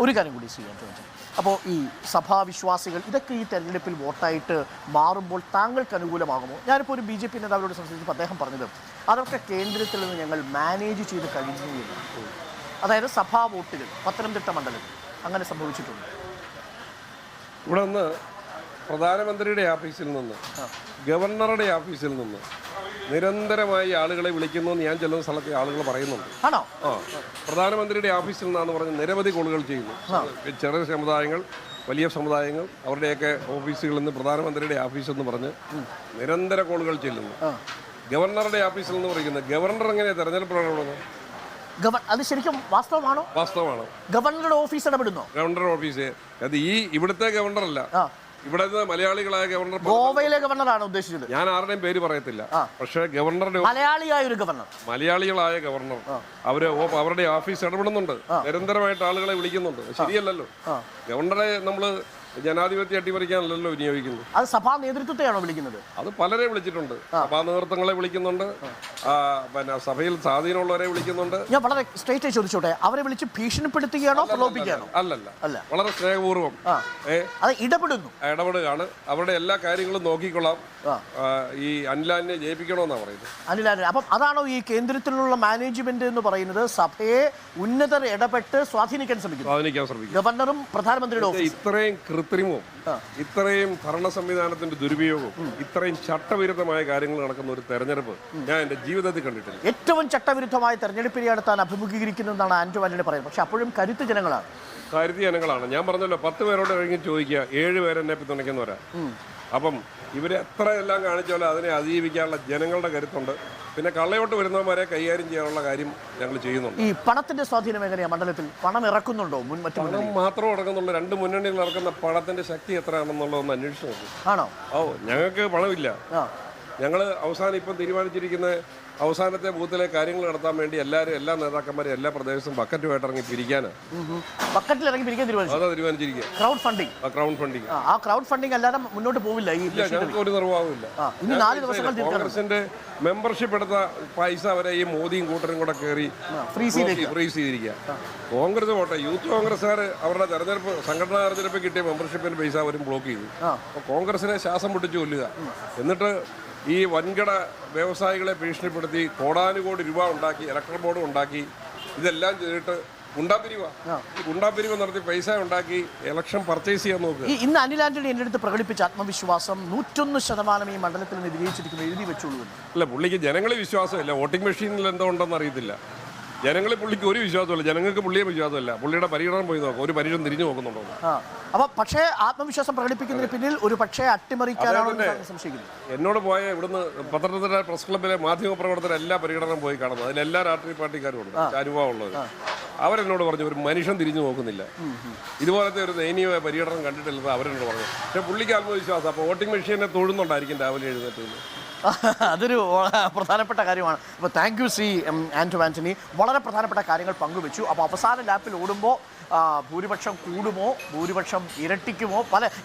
ഒരു കാര്യം കൂടി ചെയ്യാൻ ചോദിച്ചു. അപ്പോൾ ഈ സഭാവിശ്വാസികൾ ഇതൊക്കെ ഈ തെരഞ്ഞെടുപ്പിൽ വോട്ടായിട്ട് മാറുമ്പോൾ താങ്കൾക്ക് അനുകൂലമാകുമോ? ഞാനിപ്പോൾ ഒരു BJP നേതാവിനോട് സംസാരിച്ചപ്പോൾ അദ്ദേഹം പറഞ്ഞത് അതൊക്കെ കേന്ദ്രത്തിൽ നിന്ന് ഞങ്ങൾ മാനേജ് ചെയ്ത് കഴിഞ്ഞു എന്നാണ്. അതായത് സഭാ വോട്ടുകൾ പത്തനംതിട്ട മണ്ഡലത്തിൽ അങ്ങനെ സംഭവിച്ചിട്ടുണ്ട്. ഇവിടെ നിന്ന് പ്രധാനമന്ത്രിയുടെ ഓഫീസിൽ നിന്ന് ഗവർണറുടെ ഓഫീസിൽ നിന്ന് നിരന്തരമായി ആളുകളെ വിളിക്കുന്നു എന്ന് ഞാൻ ചെല്ലുന്ന സ്ഥലത്തെ ആളുകൾ പറയുന്നുണ്ട്. ആണോ? പ്രധാനമന്ത്രിയുടെ ഓഫീസിൽ നിന്നാന്ന് പറഞ്ഞ് നിരവധി കോളുകൾ ചെയ്യുന്നു. ചെറിയ സമുദായങ്ങൾ, വലിയ സമുദായങ്ങൾ, അവരുടെയൊക്കെ ഓഫീസുകളിൽ നിന്ന് പ്രധാനമന്ത്രിയുടെ ഓഫീസ് എന്ന് പറഞ്ഞ് നിരന്തര കോളുകൾ ചെല്ലുന്നു. ഗവർണറുടെ ഓഫീസിൽ നിന്ന് പറയുന്നത് ഗവർണർ എങ്ങനെ തെരഞ്ഞെടുപ്പ് നടത്തുന്നത്? അത് ശരിക്കും വാസ്തവമാണോ? വാസ്തവമാണ്. ഗവർണറുടെ ഓഫീസ് ഇടപെടുന്നു? ഗവർണറുടെ ഓഫീസ് അത് ഇവിടുത്തെ ഗവർണറല്ല, ഇവിടെ മലയാളികളായ ഗവർണർ. ഗോവയിലെ ഗവർണറാണ് ഉദ്ദേശിച്ചത്. ഞാൻ ആരുടെയും പേര് പറയത്തില്ല. പക്ഷേ ഗവർണറുടെ മലയാളിയായ ഒരു ഗവർണർ, മലയാളികളായ ഗവർണർ അവരുടെ ഓഫീസ് ഇടപെടുന്നുണ്ട്. നിരന്തരമായിട്ട് ആളുകളെ വിളിക്കുന്നുണ്ട്. ശരിയല്ലല്ലോ. ഗവർണറെ നമ്മള് ജനാധിപത്യം അട്ടിമറിക്കാനല്ലല്ലോ വിനിയോഗിക്കുന്നത്. അത് സഭാ നേതൃത്വത്തെയാണോ വിളിക്കുന്നത്? അത് പലരെ വിളിച്ചിട്ടുണ്ട്. സഭാ നേതൃത്വങ്ങളെ വിളിക്കുന്നുണ്ട്, പിന്നെ സഭയിൽ സ്വാധീനമുള്ളവരെ വിളിക്കുന്നുണ്ട്. ഞാൻ വളരെ സ്ട്രേറ്റ് ചോദിച്ചോട്ടെ, അവരെ വിളിച്ച് ഭീഷണിപ്പെടുത്തുകയാണോ പ്രലോഭിക്കുകയാണോ? അല്ല, വളരെ സ്നേഹപൂർവ്വം അത് ഇടപെടുകയാണ്. അവരുടെ എല്ലാ കാര്യങ്ങളും നോക്കിക്കൊള്ളാം. ഈ അനിലാലിനെ ജയിപ്പിക്കണമെന്നാണ് പറയുന്നത്. അനിലാലിനെ. അപ്പം അതാണോ ഈ കേന്ദ്രത്തിലുള്ള മാനേജ്മെന്റ് എന്ന് പറയുന്നത്? സഭയെ ഉന്നതർ ഇടപെട്ട് സ്വാധീനിക്കാൻ ശ്രമിക്കും. ഗവർണറും പ്രധാനമന്ത്രിയുടെ ഓഫീസ് ഇത്രയും കൃത്രിമവും ഇത്രയും ഭരണ സംവിധാനത്തിന്റെ ദുരുപയോഗവും ഇത്രയും ചട്ടവിരുദ്ധമായ കാര്യങ്ങൾ നടക്കുന്ന ഒരു തെരഞ്ഞെടുപ്പ് ഞാൻ എന്റെ ജീവിതത്തിൽ കണ്ടിട്ടില്ല. ഏറ്റവും ചട്ടവിരുദ്ധമായ തെരഞ്ഞെടുപ്പിനെ നടത്താൻ അഭിമുഖീകരിക്കുന്നതെന്നാണ് ആന്റോ ആന്റണി പറയുന്നത്. പക്ഷെ അപ്പോഴും കരുത്ത് ജനങ്ങളാണ്. ഞാൻ പറഞ്ഞല്ലോ, 10 പേരോട് കഴിഞ്ഞ് ചോദിക്കുക, 7 പേര് എന്നെ പിന്തുണയ്ക്കുന്നവരാ. അപ്പം ഇവരെ എത്രയെല്ലാം കാണിച്ചാലും അതിനെ അതിജീവിക്കാനുള്ള ജനങ്ങളുടെ കരുത്തുണ്ട്. പിന്നെ കള്ളയോട്ട് വരുന്നവന്മാരെ കൈകാര്യം ചെയ്യാനുള്ള കാര്യം ഞങ്ങൾ ചെയ്യുന്നുണ്ട്. ഈ പണത്തിന്റെ സ്വാധീനം എങ്ങനെയാ മണ്ഡലത്തിൽ? പണം ഇറക്കുന്നുണ്ടോ? പണം മാത്രം ഇറക്കുന്നുള്ളൂ. 2 മുന്നണികൾ ഇറക്കുന്ന പണത്തിന്റെ ശക്തി എത്രയാണെന്നുള്ളതൊന്ന് അന്വേഷിച്ചു നോക്കും. ആണോ? ഞങ്ങൾക്ക് പണമില്ല. ഞങ്ങൾ ഇപ്പം തീരുമാനിച്ചിരിക്കുന്ന അവസാനത്തെ ബൂത്തിലെ കാര്യങ്ങൾ നടത്താൻ വേണ്ടി എല്ലാ നേതാക്കന്മാരും എല്ലാ പ്രദേശത്തും ബക്കറ്റുമായിട്ട് ഇറങ്ങി പിരിക്കാനാണ്. തീരുമാനിച്ചിരിക്കുക. ക്രൗഡ് ഫണ്ടിങ് അല്ലാതെ മുന്നോട്ട് പോവില്ല. ഒരു നിർവാഹമില്ല. കോൺഗ്രസിന്റെ മെമ്പർഷിപ്പ് എടുത്ത പൈസ അവരെ ഈ മോദിയും കൂട്ടരും കൂടെ കയറി ഫ്രീസ് ചെയ്തിരിക്കുക. കോൺഗ്രസ് പോട്ടെ, യൂത്ത് കോൺഗ്രസ്സുകാർ അവരുടെ തെരഞ്ഞെടുപ്പ് സംഘടനാ തെരഞ്ഞെടുപ്പ് കിട്ടിയ മെമ്പർഷിപ്പിന്റെ പൈസ അവരും ബ്ലോക്ക് ചെയ്തു. അപ്പോൾ കോൺഗ്രസിനെ ശ്വാസം പൊട്ടിച്ചു കൊല്ലുക. എന്നിട്ട് ഈ വൻകിട വ്യവസായികളെ ഭീഷണിപ്പെടുത്തി കോടാനുകോടി രൂപ ഉണ്ടാക്കി, ഇലക്ട്രൽ ബോർഡ് ഉണ്ടാക്കി, ഇതെല്ലാം ചെയ്തിട്ട് ഗുണ്ടാപിരിവ് നടത്തി പൈസ ഉണ്ടാക്കി ഇലക്ഷൻ പർച്ചേസ് ചെയ്യാൻ നോക്കുക. ഇന്ന് അനിൽ ആന്റണി എൻ്റെ അടുത്ത് പ്രകടിപ്പിച്ച ആത്മവിശ്വാസം 101% ഈ മണ്ഡലത്തിൽ നിന്ന് വിജയിച്ചിരിക്കുന്നു, എഴുതി വെച്ചോളൂ. അല്ല, പുള്ളിക്ക് ജനങ്ങളെ വിശ്വാസമില്ല. വോട്ടിംഗ് മെഷീനിൽ എന്തോ ഉണ്ടെന്ന് അറിയത്തില്ല. ജനങ്ങളെ പുള്ളിക്ക് ഒരു വിശ്വാസമില്ല. ജനങ്ങൾക്ക് പുള്ളിയെ വിശ്വാസമില്ല. പുള്ളിയുടെ പര്യടനം പോയി നോക്കാം, ഒരു പര്യടനം തിരിഞ്ഞു നോക്കുന്നുണ്ടോ. അപ്പൊ പക്ഷേ ആത്മവിശ്വാസം പ്രകടിപ്പിക്കുന്നതിന് പിന്നിൽ ഒരു പക്ഷേ അട്ടിമറിക്കാനാണ് സംശയിക്കുന്നത്. എന്നോട് പോയ ഇവിടുന്ന് പത്തനംതിട്ട പ്രസ് ക്ലബിലെ മാധ്യമ പ്രവർത്തകർ എല്ലാ പര്യടനം പോയി കാണുന്നത്. അതിലെല്ലാ രാഷ്ട്രീയ പാർട്ടിക്കാരും ഉണ്ട്, അനുഭവമുള്ളത്. അവരെന്നോട് പറഞ്ഞു ഒരു മനുഷ്യൻ തിരിഞ്ഞു നോക്കുന്നില്ല, ഇതുപോലത്തെ ഒരു ദയനീയമായ പര്യടനം കണ്ടിട്ടില്ലെന്ന് അവരെന്നോട് പറഞ്ഞു. പക്ഷെ പുള്ളിക്ക് ആത്മവിശ്വാസം. അപ്പോൾ വോട്ടിംഗ് മെഷീനെ തൊഴുന്നുണ്ടായിരിക്കും രാവിലെ എഴുന്നേറ്റ്. അതൊരു പ്രധാനപ്പെട്ട കാര്യമാണ്. അപ്പോൾ താങ്ക് യു ആന്റോ ആന്റണി. വളരെ പ്രധാനപ്പെട്ട കാര്യങ്ങൾ പങ്കുവെച്ചു. അപ്പോൾ അവസാന ലാപ്പിൽ ഓടുമ്പോൾ ഭൂരിപക്ഷം കൂടുമോ, ഭൂരിപക്ഷം ഇരട്ടിക്കുമോ?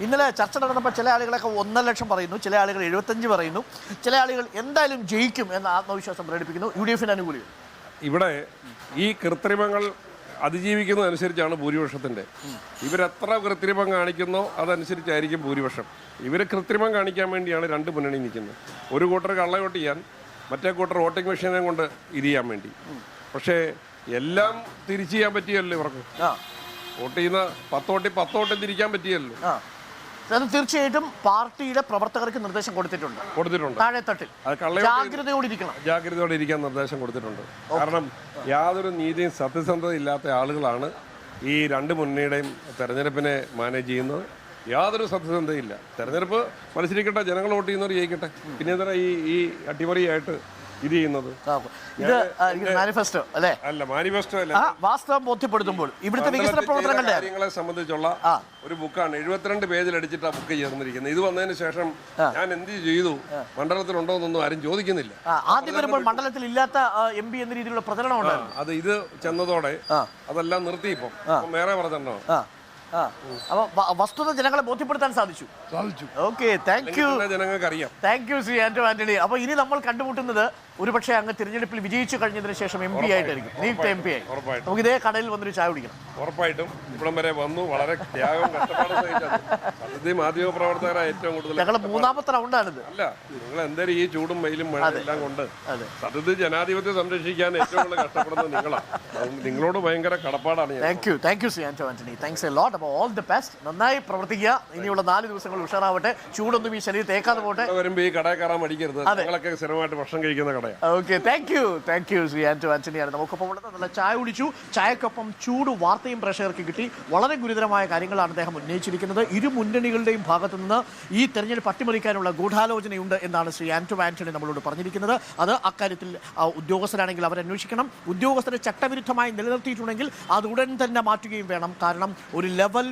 ഇന്നലെ ചർച്ച നടന്നപ്പോൾ ചില ആളുകളൊക്കെ 1.5 ലക്ഷം പറയുന്നു, ചില ആളുകൾ 75 പറയുന്നു, ചില ആളുകൾ എന്തായാലും ജയിക്കും എന്ന ആത്മവിശ്വാസം പ്രകടിപ്പിക്കുന്നു. UDF അനുകൂലികൾ ഇവിടെ ഈ കൃത്രിമങ്ങൾ അതിജീവിക്കുന്നതനുസരിച്ചാണ് ഭൂരിപക്ഷത്തിൻ്റെ. ഇവരെത്ര കൃത്രിമം കാണിക്കുന്നോ അതനുസരിച്ചായിരിക്കും ഭൂരിപക്ഷം. ഇവർ കൃത്രിമം കാണിക്കാൻ വേണ്ടിയാണ് 2 മുന്നണി നിൽക്കുന്നത്. ഒരു കൂട്ടർ കള്ളവോട്ട് ചെയ്യാൻ, മറ്റേ കൂട്ടർ വോട്ടിംഗ് മെഷീനെ കൊണ്ട് ഇത് ചെയ്യാൻ വേണ്ടി. പക്ഷേ എല്ലാം തിരിച്ചു ചെയ്യാൻ പറ്റിയല്ലോ ഇവർക്ക്. വോട്ട് ചെയ്യുന്ന 10 വോട്ട് തിരിക്കാൻ പറ്റിയല്ലോ. അത് തീർച്ചയായിട്ടും പാർട്ടിയുടെ പ്രവർത്തകർക്ക് നിർദ്ദേശം കൊടുത്തിട്ടുണ്ട്. താഴെത്തട്ടിൽ ജാഗ്രതയോടെ ഇരിക്കാൻ നിർദ്ദേശം കൊടുത്തിട്ടുണ്ട്. കാരണം യാതൊരു നീതിയും സത്യസന്ധതയും ഇല്ലാത്ത ആളുകളാണ് ഈ 2 മുന്നണിയുടെയും തെരഞ്ഞെടുപ്പിനെ മാനേജ് ചെയ്യുന്നത്. യാതൊരു സത്യസന്ധതയില്ല. തെരഞ്ഞെടുപ്പ് മത്സരിക്കട്ടെ, ജനങ്ങൾ വോട്ട് ചെയ്യുന്നവർ ജയിക്കട്ടെ. പിന്നെ എന്തിനാ ഈ അട്ടിമറിയായിട്ട് ഇത് ചെയ്യുന്നത്? ഇത് മാനിഫെസ്റ്റോ അല്ലേ? അല്ല, മാനിഫെസ്റ്റോ അല്ല. വാസ്തവം ബോധ്യപ്പെടുത്തുമ്പോൾ ഇവിടുത്തെ വികസന പ്രവർത്തനങ്ങളുടെ കാര്യങ്ങളെ സംബന്ധിച്ചുള്ള ഒരു ബുക്കാണ്. 72 പേജിൽ അടിച്ചിട്ട് ആ ബുക്ക് ചേർന്നിരിക്കുന്നത്. ഇത് വന്നതിന് ശേഷം ഞാൻ എന്ത് ചെയ്തു, മണ്ഡലത്തിലുണ്ടോ എന്നൊന്നും ആരും ചോദിക്കുന്നില്ല. ആദ്യം വരുമ്പോൾ മണ്ഡലത്തിൽ ഇല്ലാത്ത MP എന്ന രീതിയിലുള്ള പ്രചരണം ഉണ്ടായിരുന്നു. അത് ഇത് ചെന്നതോടെ അതെല്ലാം നിർത്തി. ഇപ്പം വേറെ പ്രചരണമാണ്. അപ്പൊ വസ്തുത ജനങ്ങളെ ബോധ്യപ്പെടുത്താൻ സാധിച്ചു. Okay, thank U. ജനങ്ങൾക്ക് അറിയാം. Thank you Anto Antony. അപ്പൊ ഇനി നമ്മൾ കണ്ടുമുട്ടുന്നത് ഒരുപക്ഷെ അങ്ങ് തിരഞ്ഞെടുപ്പിൽ വിജയിച്ചു കഴിഞ്ഞതിന് ശേഷം MP ആയിട്ടായിരിക്കും, നിയുക്ത MP ആയി. നമുക്ക് ഇതേ കടയിൽ വന്നൊരു ചായ കുടിക്കണം. ഉറപ്പായിട്ടും ഇവിടം വരെ വന്നു, വളരെ ത്യാഗവും കഷ്ടപ്പാടും സഹിച്ചത്. സത്യത്തിൽ മാധ്യമ പ്രവർത്തകരാണ് ഏറ്റവും കൂടുതൽ. ഞങ്ങൾ മൂന്നാമത്തെ റൗണ്ടാണിത്. അല്ല, നിങ്ങൾ എന്തായാലും ഈ ചൂടും വെയിലും മഴയെല്ലാം കൊണ്ട് സത്യത്തിൽ ജനാധിപത്യം സംരക്ഷിക്കാൻ ഏറ്റവും കൂടുതൽ കഷ്ടപ്പെടുന്നത് നിങ്ങളാണ്. നിങ്ങളോട് ഭയങ്കര കടപ്പാടാണ്. Thank you Shri Anto Antony. Thanks a lot. അപ്പോൾ ഓൾ ദി ബെസ്റ്റ്. നന്നായി പ്രവർത്തിക്കുക. ഇനിയുള്ള 4 ദിവസങ്ങൾ ഉഷാറാവട്ടെ. ചൂടൊന്നും ഈ ശരീരം തേക്കാതെ പോട്ടെ. വരുമ്പോൾ ഈ കടയിൽ കയറാൻ മടിക്കരുത്. നിങ്ങളൊക്കെ സ്ഥിരമായിട്ട് ഭക്ഷണം കഴിക്കുന്ന കടയാണ്. Okay, thank you Shri Anto ആന്റണിയാണ് നമുക്കൊപ്പം ഉള്ളത്. നല്ല ചായ കുടിച്ചു. ചായക്കൊപ്പം ചൂട് വാർത്തയും പ്രേക്ഷകർക്ക് കിട്ടി. വളരെ ഗുരുതരമായ കാര്യങ്ങളാണ് അദ്ദേഹം ഉന്നയിച്ചിരിക്കുന്നത്. ഇരു മുന്നണികളുടെയും ഭാഗത്തു നിന്ന് ഈ തെരഞ്ഞെടുപ്പ് അട്ടിമറിക്കാനുള്ള ഗൂഢാലോചനയുണ്ട് എന്നാണ് ശ്രീ ആന്റോ ആന്റണി നമ്മളോട് പറഞ്ഞിരിക്കുന്നത്. അത് അക്കാര്യത്തിൽ ഉദ്യോഗസ്ഥരാണെങ്കിൽ അവരന്വേഷിക്കണം. ഉദ്യോഗസ്ഥരെ ചട്ടവിരുദ്ധമായി നിലനിർത്തിയിട്ടുണ്ടെങ്കിൽ അത് ഉടൻ തന്നെ മാറ്റുകയും വേണം. കാരണം ഒരു ലെവൽ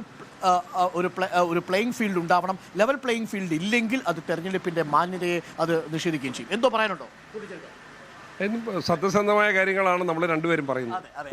ഒരു പ്ലേയിങ് ഫീൽഡ് ഉണ്ടാവണം. ലെവൽ പ്ലേയിങ് ഫീൽഡ് ഇല്ലെങ്കിൽ അത് തെരഞ്ഞെടുപ്പിന്റെ മാന്യതയെ അത് നിഷേധിക്കുകയും ചെയ്യും. എന്തോ പറയാനുണ്ടോ? സത്യസന്ധമായ കാര്യങ്ങളാണ് നമ്മൾ രണ്ടുപേരും പറയുന്നത്. അതെ.